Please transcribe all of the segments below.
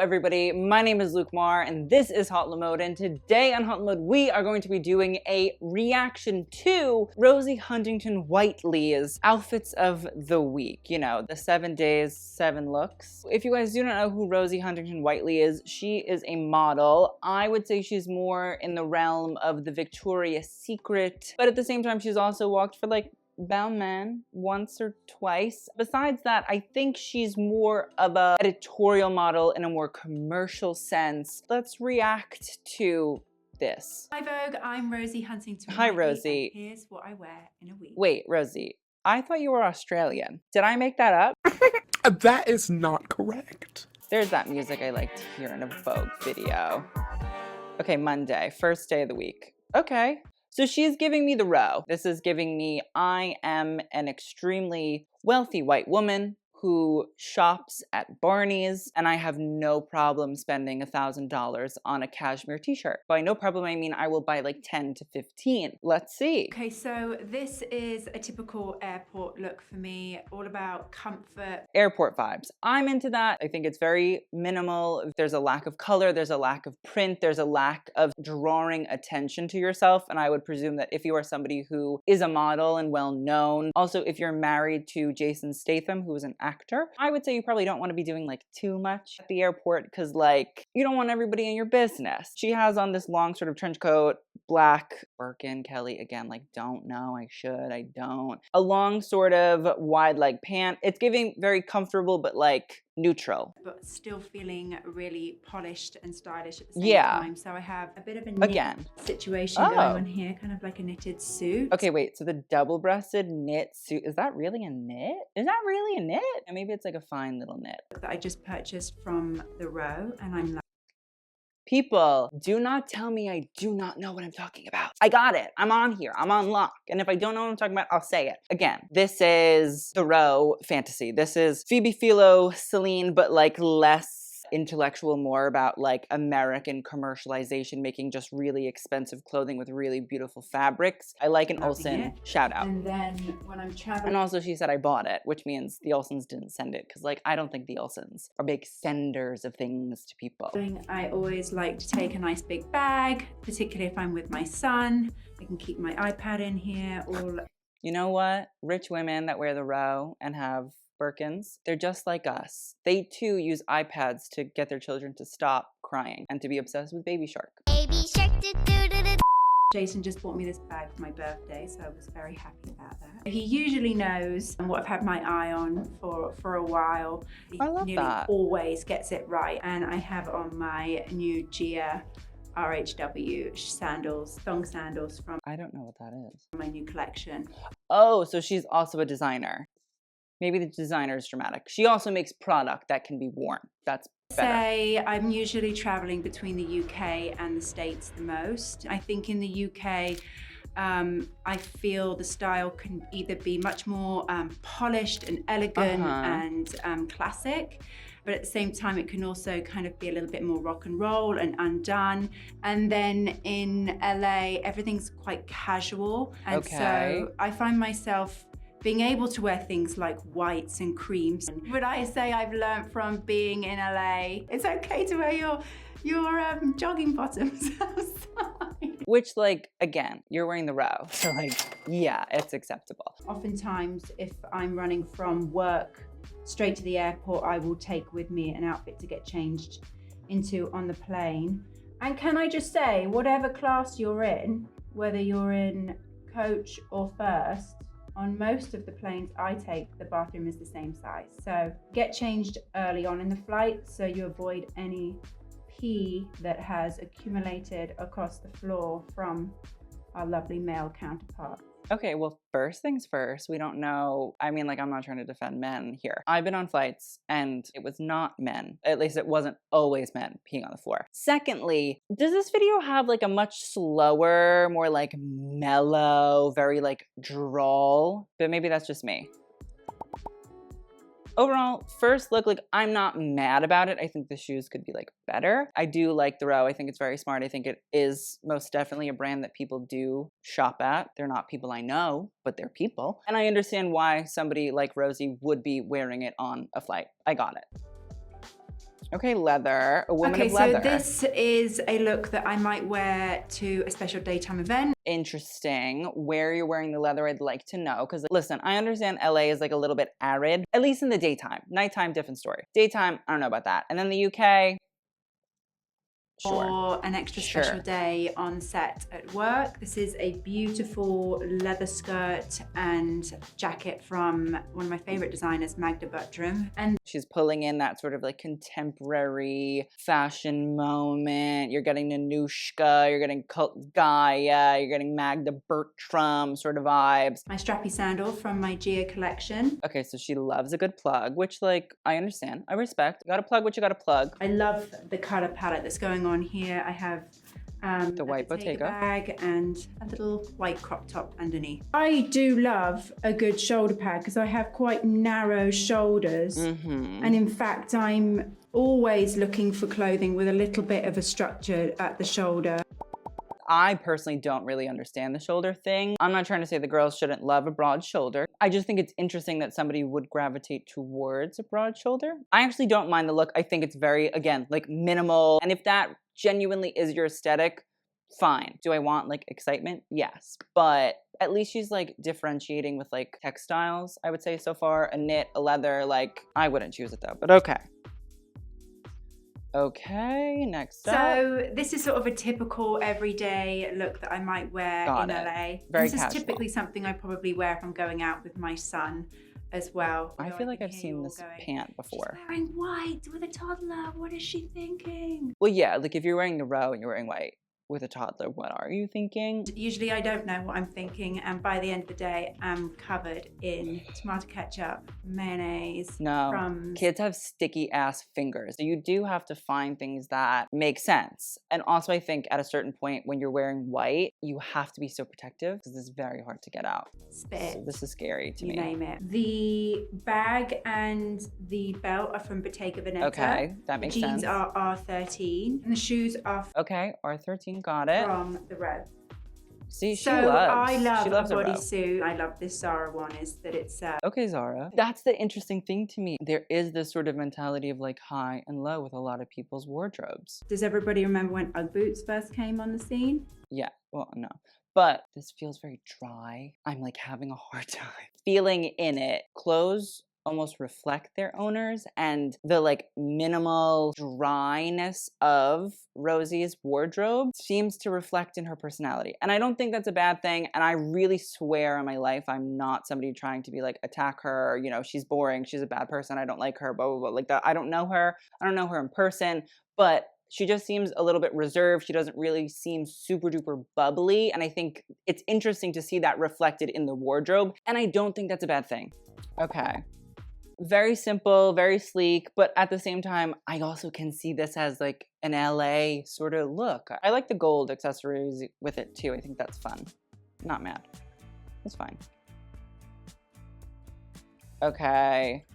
everybody, my name is Luke Marr and this is Hot Mode, and today on Hot Mode we are going to be doing a reaction to Rosie Huntington Whiteley's outfits of the week. You know, the 7 days, 7 looks. If you guys do not know who Rosie Huntington Whiteley is, she is a model. I would say she's more in the realm of the Victoria's Secret, but at the same time she's also walked for like Balmain once or twice. Besides that, I think she's more of a editorial model in a more commercial sense. Let's react to this. Hi Vogue, I'm Rosie Huntington. Hi Rosie. And here's what I wear in a week. Wait, Rosie, I thought you were Australian. Did I make that up? That is not correct. There's that music I like to hear in a Vogue video. Okay, Monday, first day of the week. Okay. So she's giving me the row. This is giving me, I am an extremely wealthy white woman who shops at Barney's, and I have no problem spending $1,000 on a cashmere t-shirt. By no problem, I mean I will buy like 10 to 15. Let's see. Okay, so this is a typical airport look for me, all about comfort. Airport vibes. I'm into that. I think it's very minimal. There's a lack of color, there's a lack of print, there's a lack of drawing attention to yourself, and I would presume that if you are somebody who is a model and well known, also if you're married to Jason Statham, who is an actor, I would say you probably don't want to be doing like too much at the airport because like you don't want everybody in your business. She has on this long sort of trench coat, black Birkin, Kelly, again, like don't know, I should, I don't. A long sort of wide leg pant. It's giving very comfortable but like neutral. But still feeling really polished and stylish at the same time. So I have a bit of a knit situation going on here, kind of like a knitted suit. Okay, wait, so the double-breasted knit suit, is that really a knit? Is that really a knit? And maybe it's like a fine little knit. That I just purchased from the row, and I'm like, people, do not tell me I do not know what I'm talking about. I got it. I'm on here. I'm on lock. And if I don't know what I'm talking about, I'll say it. Again, this is the row fantasy. This is Phoebe Philo, Celine, but like less intellectual, more about like American commercialization, making just really expensive clothing with really beautiful fabrics. I like an Olsen shout out. And then when I'm traveling. And also she said I bought it, which means the Olsens didn't send it. Cause like, I don't think the Olsens are big senders of things to people. I always like to take a nice big bag, particularly if I'm with my son. I can keep my iPad in here. You know what? Rich women that wear the row and have Birkins, they're just like us. They too use iPads to get their children to stop crying and to be obsessed with Baby Shark. Baby Shark, do-do-do-do. Jason just bought me this bag for my birthday, so I was very happy about that. He usually knows what I've had my eye on for a while. He nearly always gets it right. And I have on my new Gia RHW sandals, thong sandals from, I don't know what that is. My new collection. Oh, so she's also a designer. Maybe the designer is dramatic. She also makes product that can be worn. That's better. I'm usually traveling between the UK and the States the most. I think in the UK, I feel the style can either be much more polished and elegant and classic, but at the same time, it can also kind of be a little bit more rock and roll and undone. And then in LA, everything's quite casual. And so I find myself being able to wear things like whites and creams. Would I say I've learned from being in LA, it's okay to wear your jogging bottoms outside. Which, like, again, you're wearing the row. So like, yeah, it's acceptable. Oftentimes, if I'm running from work straight to the airport, I will take with me an outfit to get changed into on the plane. And can I just say, whatever class you're in, whether you're in coach or first, on most of the planes I take, the bathroom is the same size. So get changed early on in the flight so you avoid any pee that has accumulated across the floor from our lovely male counterpart. Okay, well, first things first, we don't know. I mean, like, I'm not trying to defend men here. I've been on flights and it was not men. At least it wasn't always men peeing on the floor. Secondly, does this video have like a much slower, more like mellow, very like drawl? But maybe that's just me. Overall, first look, like, I'm not mad about it. I think the shoes could be like better. I do like the row. I think it's very smart. I think it is most definitely a brand that people do shop at. They're not people I know, but they're people. And I understand why somebody like Rosie would be wearing it on a flight. I got it. Okay, leather. A woman Okay, of leather. so this is a look that I might wear to a special daytime event. Interesting. Where you're wearing the leather, I'd like to know. Because listen, I understand LA is like a little bit arid, at least in the daytime. Nighttime, different story. Daytime, I don't know about that. And then the UK, sure. Or an extra special day on set at work. This is a beautiful leather skirt and jacket from one of my favorite designers, Magda Buttram. And she's pulling in that sort of like contemporary fashion moment. You're getting Nanushka, you're getting Gaia, you're getting Magda Bertram sort of vibes. my strappy sandal from my Gia collection. Okay, so she loves a good plug, which like, I understand, I respect. You gotta plug what you gotta plug. I love the color palette that's going on here. I have the white Bottega bag and a little white crop top underneath. I do love a good shoulder pad because I have quite narrow shoulders. And in fact, I'm always looking for clothing with a little bit of a structure at the shoulder. I personally don't really understand the shoulder thing. I'm not trying to say the girls shouldn't love a broad shoulder. I just think it's interesting that somebody would gravitate towards a broad shoulder. I actually don't mind the look. I think it's very, again, like minimal. And if that genuinely is your aesthetic, fine. Do I want like excitement? Yes. But at least she's like differentiating with like textiles, I would say so far. A knit, a leather, like I wouldn't choose it though, but okay. Okay, next up. So this is sort of a typical everyday look that I might wear in LA. Very this casual. is typically something I probably wear if I'm going out with my son as well. I Although feel like can I've hear seen you all this going, pant before. "She's wearing white with a toddler. What is she thinking?" Well, yeah, like if you're wearing the row and you're wearing white with a toddler, what are you thinking? Usually I don't know what I'm thinking, and by the end of the day, I'm covered in tomato ketchup, mayonnaise, No, crumbs. kids have sticky ass fingers. So you do have to find things that make sense. And also I think at a certain point when you're wearing white, you have to be so protective because it's very hard to get out. Spit. So this is scary to You me. name it. The bag and the belt are from Bottega Veneta. Okay, that makes the jeans sense. are R13, and the shoes are Okay, R13, got it. from the Row. See, she So loves. I love she loves a a row. bodysuit. I love this Zara one. Is that it's Okay, Zara. That's the interesting thing to me. There is this sort of mentality of like high and low with a lot of people's wardrobes. Does everybody remember when Ugg boots first came on the scene? Yeah, well, no. But this feels very dry. I'm like having a hard time feeling in it. Clothes almost reflect their owners, and the like minimal dryness of Rosie's wardrobe seems to reflect in her personality. And I don't think that's a bad thing. And I really swear on my life, I'm not somebody trying to be like attack her, you know, she's boring, she's a bad person, I don't like her, blah, blah, blah, like that. I don't know her in person, but she just seems a little bit reserved. She doesn't really seem super duper bubbly. And I think it's interesting to see that reflected in the wardrobe. And I don't think that's a bad thing. Okay. Very simple, very sleek, but at the same time, I also can see this as like an LA sort of look. I like the gold accessories with it too. I think that's fun. Not mad. It's fine. Okay.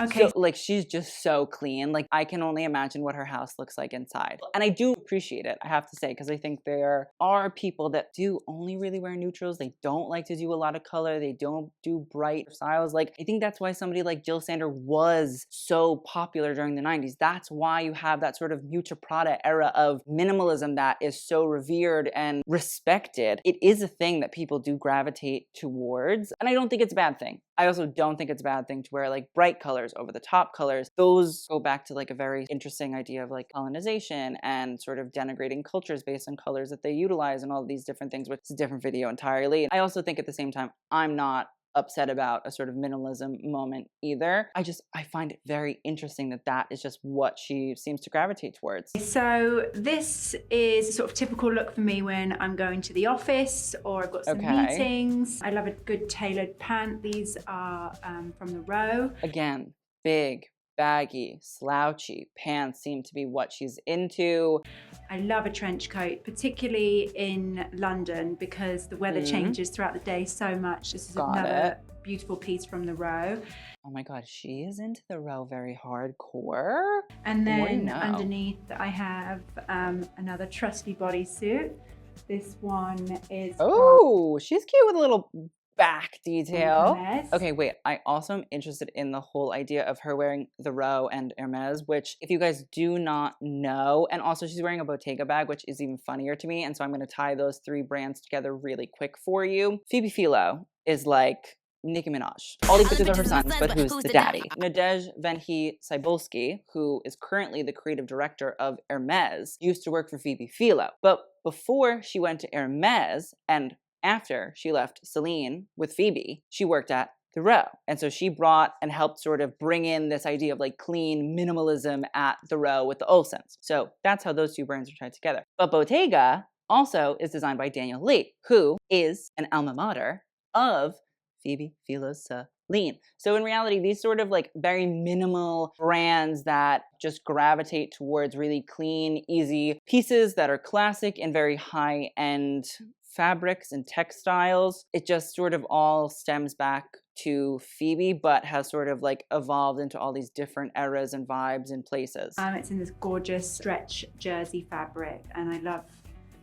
Okay. So, like, she's just so clean. Like, I can only imagine what her house looks like inside. And I do appreciate it, I have to say, because I think there are people that do only really wear neutrals. They don't like to do a lot of color. They don't do bright styles. Like, I think that's why somebody like Jill Sander was so popular during the 90s. That's why you have that sort of Mucha Prada era of minimalism that is so revered and respected. It is a thing that people do gravitate towards. And I don't think it's a bad thing. I also don't think it's a bad thing to wear like bright colors over the top colors. Those go back to like a very interesting idea of like colonization and sort of denigrating cultures based on colors that they utilize and all of these different things, which is a different video entirely. I also think at the same time, I'm not upset about a sort of minimalism moment either. I find it very interesting that that is just what she seems to gravitate towards. So this is a sort of typical look for me when I'm going to the office or I've got some meetings. I love a good tailored pant. These are from the Row. Again, big, baggy, slouchy pants seem to be what she's into. I love a trench coat, particularly in London because the weather changes throughout the day so much. This is another beautiful piece from the Row. Oh my God, she is into the Row very hardcore. And then underneath I have another trusty bodysuit. This one is... Oh, she's cute with a little back detail. Hermes. Okay, wait, I also am interested in the whole idea of her wearing the Row and Hermes, which if you guys do not know, and also she's wearing a Bottega bag, which is even funnier to me. And so I'm going to tie those three brands together really quick for you. Phoebe Philo is like Nicki Minaj. All these bitches are her sons, but who's the daddy? Nadej Venhy-Cybulski, who is currently the creative director of Hermes, used to work for Phoebe Philo. But before she went to Hermes and after she left Celine with Phoebe, she worked at the Row. And so she brought and helped sort of bring in this idea of like clean minimalism at the Row with the Olsens. So that's how those two brands are tied together. But Bottega also is designed by Daniel Lee, who is an alma mater of Phoebe Philo's Celine. So in reality, these sort of like very minimal brands that just gravitate towards really clean, easy pieces that are classic and very high-end fabrics and textiles. It just sort of all stems back to Phoebe, but has sort of like evolved into all these different eras and vibes and places. It's in this gorgeous stretch jersey fabric, and I love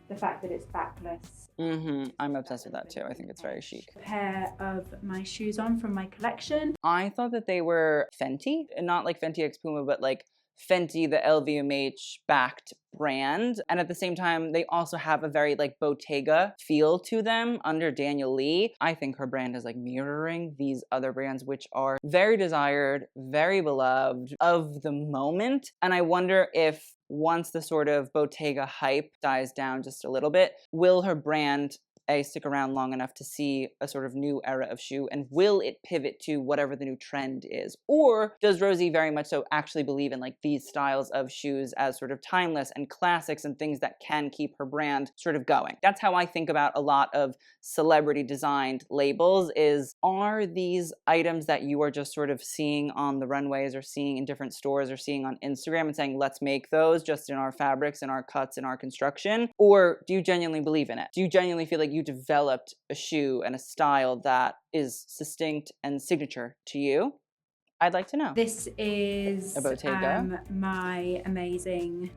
the fact that it's backless. I'm obsessed with that too. I think it's very chic. A pair of my shoes on from my collection. I thought that they were Fenty, and not like Fenty X Puma, but like Fenty, the LVMH backed brand. And at the same time, they also have a very like Bottega feel to them under Daniel Lee. I think her brand is like mirroring these other brands, which are very desired, very beloved of the moment. And I wonder if once the sort of Bottega hype dies down just a little bit, will her brand stick around long enough to see a sort of new era of shoe, and will it pivot to whatever the new trend is? Or does Rosie very much so actually believe in like these styles of shoes as sort of timeless and classics and things that can keep her brand sort of going? That's how I think about a lot of celebrity designed labels, is are these items that you are just sort of seeing on the runways or seeing in different stores or seeing on Instagram and saying, let's make those just in our fabrics and our cuts and our construction? Or do you genuinely believe in it? Do you genuinely feel like you developed a shoe and a style that is distinct and signature to you? I'd like to know. This is a Bottega. My amazing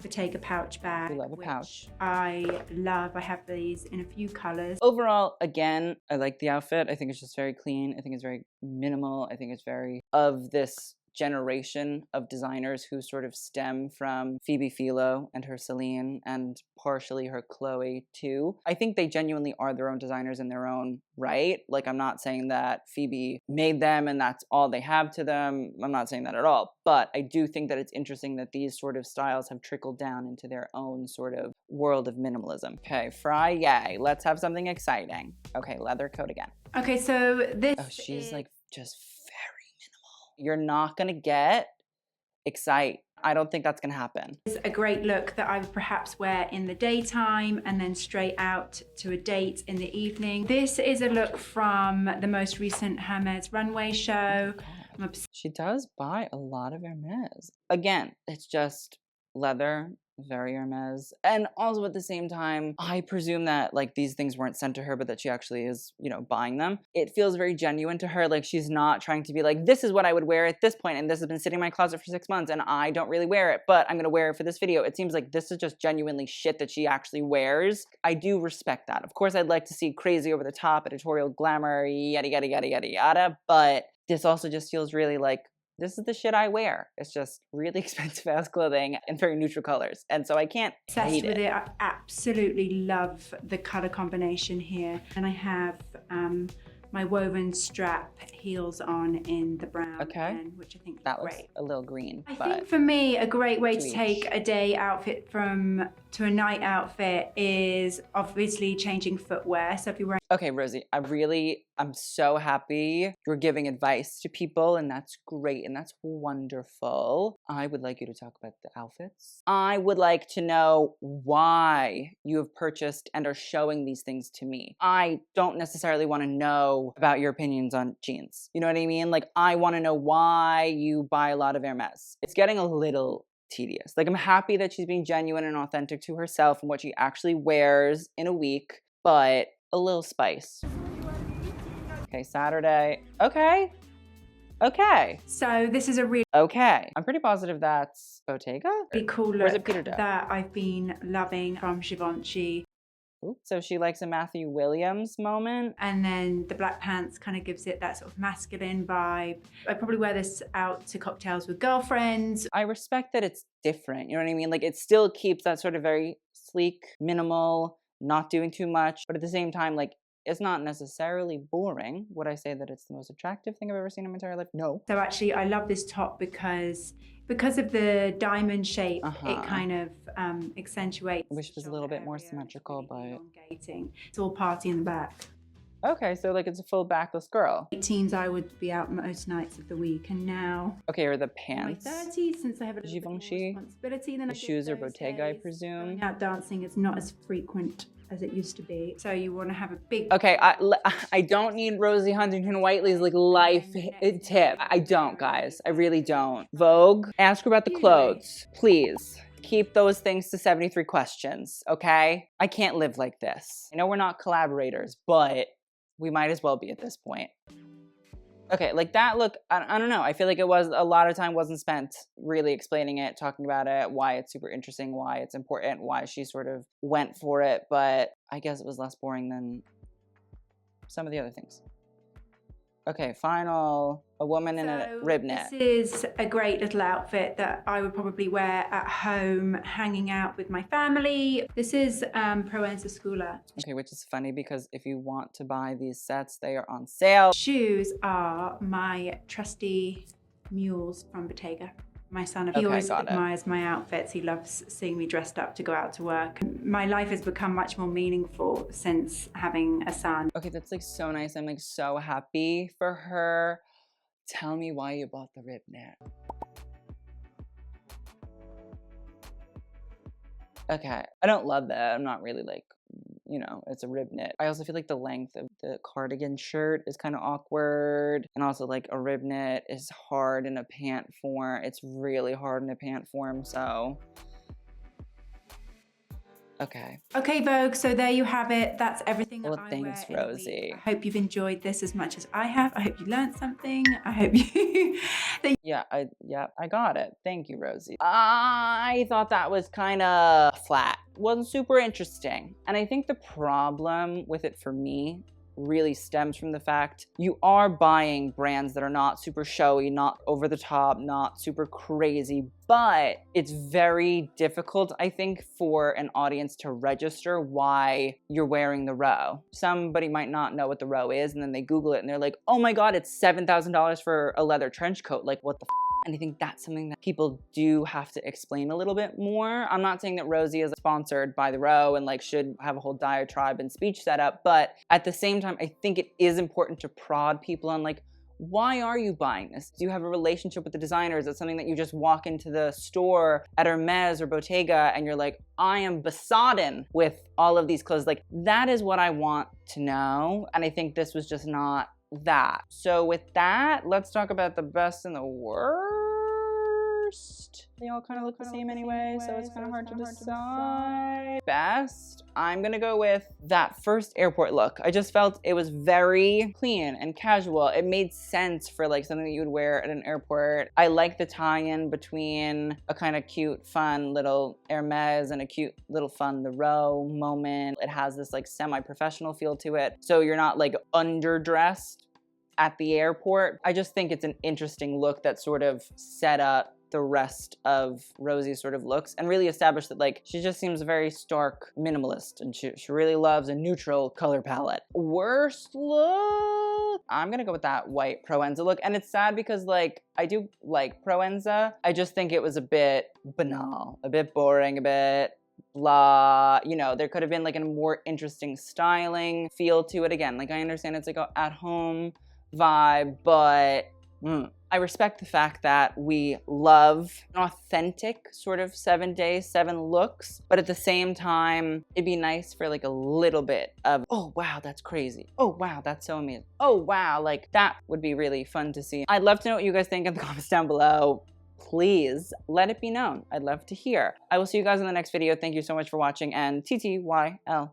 Bottega pouch bag. We love a pouch. I love. I have these in a few colors. Overall, again, I like the outfit. I think it's just very clean. I think it's very minimal. I think it's very of this generation of designers who sort of stem from Phoebe Philo and her Celine and partially her Chloe too. I think they genuinely are their own designers in their own right. Like, I'm not saying that Phoebe made them and that's all they have to them. I'm not saying that at all. But I do think that it's interesting that these sort of styles have trickled down into their own sort of world of minimalism. Okay, Friday. Let's have something exciting. Okay, leather coat again. Okay, so this she's like just you're not gonna get Excite. I don't think that's gonna happen. It's a great look that I would perhaps wear in the daytime and then straight out to a date in the evening. This is a look from the most recent Hermes runway show. She does buy a lot of Hermes. Again, it's just leather, very Hermes. And also at the same time, I presume that like these things weren't sent to her, but that she actually is, you know, buying them. It feels very genuine to her. Like she's not trying to be like, this is what I would wear at this point, and this has been sitting in my closet for 6 months and I don't really wear it, but I'm gonna wear it for this video. It seems like this is just genuinely shit that she actually wears. I do respect that. Of course, I'd like to see crazy over the top editorial glamour, yada, yada, yada, yada, yada, but this also just feels really like, this is the shit I wear. It's just really expensive ass clothing in very neutral colors. And so I can't hate it. I absolutely love the color combination here. And I have my woven strap heels on in the brown, again, which I think is that great. Looks a little green. I think for me, a great way to take a day outfit to a night outfit is obviously changing footwear. So if you're wearing... Okay, Rosie, I'm so happy you're giving advice to people, and that's great and that's wonderful. I would like you to talk about the outfits. I would like to know why you have purchased and are showing these things to me. I don't necessarily want to know about your opinions on jeans. You know what I mean? Like, I want to know why you buy a lot of Hermes. It's getting a little tedious. Like, I'm happy that she's being genuine and authentic to herself and what she actually wears in a week, but a little spice. Okay, Saturday. Okay. So this is a really okay. I'm pretty positive that's Bottega. cool Or is look it Peter Doe? that I've been loving from Givenchy. Ooh, so she likes a Matthew Williams moment. And then the black pants kind of gives it that sort of masculine vibe. I'd probably wear this out to cocktails with girlfriends. I respect that it's different, you know what I mean? Like, it still keeps that sort of very sleek, minimal, not doing too much, but at the same time, like, it's not necessarily boring. Would I say that it's the most attractive thing I've ever seen in my entire life? No. So actually, I love this top because of the diamond shape, it kind of accentuates. I wish it was a little bit more symmetrical, but... elongating. It's all party in the back. Okay, so like it's a full backless girl. 18s, I would be out most nights of the week, and now... Okay, or the in my pants. 30s, since I have a little bit more Givenchy. responsibility than The I did shoes are those Bottega, I days. presume. Going out dancing is not as frequent as it used to be. So you want to have a big... Okay, I don't need Rosie Huntington Whiteley's like life tip. I don't, guys. I really don't. Vogue, ask her about the clothes, please. Keep those things to 73 questions, okay? I can't live like this. I know we're not collaborators, but we might as well be at this point. Okay, like that look, I don't know. I feel like it was a lot of time wasn't spent really explaining it, talking about it, why it's super interesting, why it's important, why she sort of went for it. But I guess it was less boring than some of the other things. Okay, final, a woman in a rib knit. This is a great little outfit that I would probably wear at home, hanging out with my family. This is Proenza Schouler. Okay, which is funny because if you want to buy these sets, they are on sale. Shoes are my trusty mules from Bottega. My son, he Okay, always got it. admires my outfits. He loves seeing me dressed up to go out to work. My life has become much more meaningful since having a son. Okay, that's like so nice. I'm like so happy for her. Tell me why you bought the rib knit. Okay, I don't love that. I'm not really like, you know, it's a rib knit. I also feel like the length of the cardigan shirt is kind of awkward. And also like a rib knit is hard in a pant form. It's really hard in a pant form, so. Okay. Okay, Vogue, so there you have it. That's everything Well, that I thanks, wear in a week. Rosie. I hope you've enjoyed this as much as I have. I hope you learned something. I hope you... Yeah, I got it. Thank you, Rosie. I thought that was kind of flat. Wasn't super interesting. And I think the problem with it for me really stems from the fact you are buying brands that are not super showy, not over the top, not super crazy, but it's very difficult, I think, for an audience to register why you're wearing the row. Somebody might not know what the row is, and then they Google it and they're like, oh my God, it's $7,000 for a leather trench coat. Like, what the f? And I think that's something that people do have to explain a little bit more. I'm not saying that Rosie is sponsored by the row and like should have a whole diatribe and speech set up, but at the same time, I think it is important to prod people on like, why are you buying this? Do you have a relationship with the designers? Is it something that you just walk into the store at Hermes or Bottega and you're like, I am besotted with all of these clothes? Like, that is what I want to know. And I think this was just not that. So with that, let's talk about the best and the worst. They all kind of look the same anyway, so it's kind of hard to decide. Best, I'm gonna go with that first airport look. I just felt it was very clean and casual. It made sense for like something that you would wear at an airport. I like the tie-in between a kind of cute, fun little Hermes and a cute little fun The Row moment. It has this like semi-professional feel to it, so you're not like underdressed at the airport. I just think it's an interesting look that sort of set up the rest of Rosie's sort of looks and really established that like she just seems very stark minimalist and she really loves a neutral color palette. Worst look, I'm gonna go with that white Proenza look. And it's sad because like I do like Proenza. I just think it was a bit banal, a bit boring, a bit blah. You know, there could have been like a more interesting styling feel to it. Again, like I understand it's like a at home vibe, but I respect the fact that we love an authentic sort of 7 days, 7 looks, but at the same time, it'd be nice for like a little bit of, oh wow, that's crazy. Oh wow, that's so amazing. Oh wow, like that would be really fun to see. I'd love to know what you guys think in the comments down below. Please let it be known. I'd love to hear. I will see you guys in the next video. Thank you so much for watching, and TTYL.